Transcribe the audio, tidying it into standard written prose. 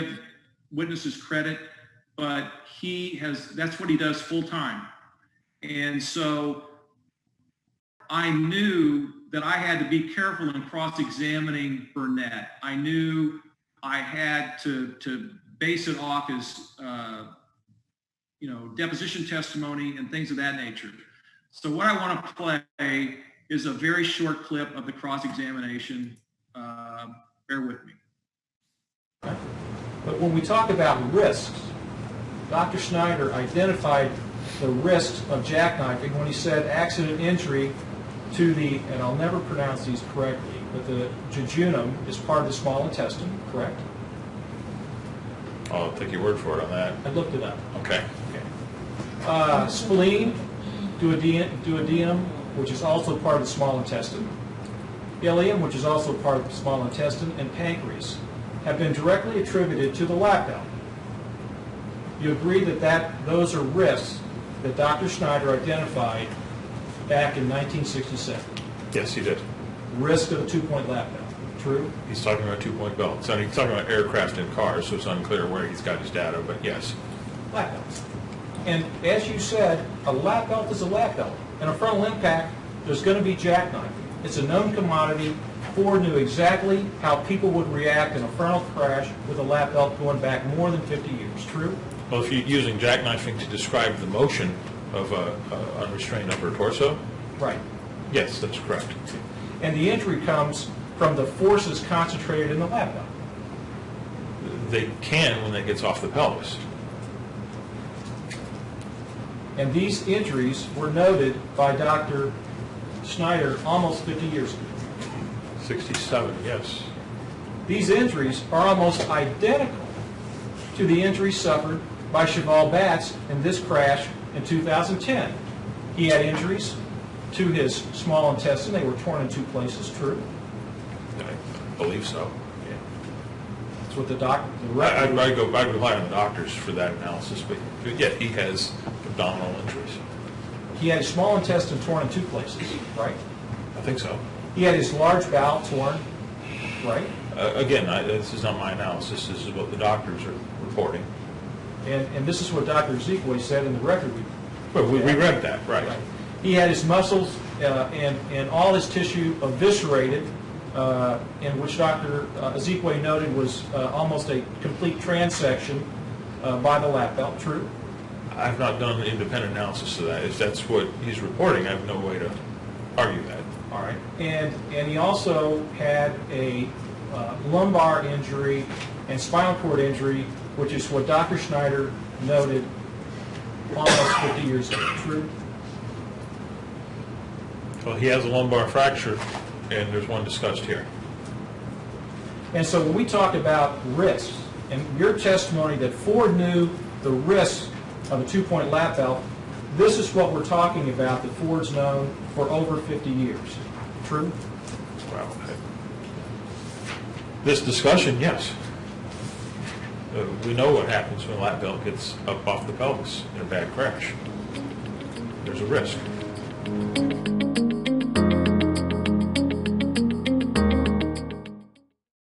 give witnesses credit, but that's what he does full time. And so I knew that I had to be careful in cross-examining Burnett. I knew I had to base it off his, deposition testimony and things of that nature. So what I want to play is a very short clip of the cross-examination. Bear with me. But when we talk about risks, Dr. Schneider identified the risks of jackknifing when he said accident injury to the, and I'll never pronounce these correctly, but the jejunum is part of the small intestine, correct? I'll take your word for it on that. I looked it up. Okay. Spleen, duodenum, which is also part of the small intestine, ileum, which is also part of the small intestine, and pancreas have been directly attributed to the lap valve. You agree that those are risks that Dr. Schneider identified back in 1967? Yes, he did. Risk of a two-point lap valve. True? He's talking about two-point belt. So he's talking about aircraft and cars, so it's unclear where he's got his data, but yes. Lap belt. And as you said, a lap belt is a lap belt. In a frontal impact, there's going to be jackknifing. It's a known commodity. Ford knew exactly how people would react in a frontal crash with a lap belt going back more than 50 years. True? Well, if you're using jackknifing to describe the motion of an unrestrained upper torso, right. Yes, that's correct. And the injury comes from the forces concentrated in the lap belt. They can when it gets off the pelvis. And these injuries were noted by Dr. Schneider almost 50 years ago. 67, yes. These injuries are almost identical to the injuries suffered by Cheval Batts in this crash in 2010. He had injuries to his small intestine. They were torn in two places. True? I believe so. Yeah. That's what the doctor. I'd rely on the doctors for that analysis, but yeah, he has abdominal injuries. He had his small intestine torn in two places, right? I think so. He had his large bowel torn, right? Again, this is not my analysis. This is what the doctors are reporting. And this is what Dr. Ezekwe said in the record. But we read that, right. He had his muscles and all his tissue eviscerated, in which Dr. Ezekwe noted was almost a complete transection by the lap belt. True? I've not done an independent analysis of that. If that's what he's reporting, I have no way to argue that. All right. And he also had a lumbar injury and spinal cord injury, which is what Dr. Schneider noted almost 50 years ago. True? Well, he has a lumbar fracture, and there's one discussed here. And so when we talk about risks, and your testimony that Ford knew the risks of a two-point lap valve, this is what we're talking about that Ford's known for over 50 years. True? Well, this discussion, yes. We know what happens when a lap belt gets up off the pelvis in a bad crash. There's a risk.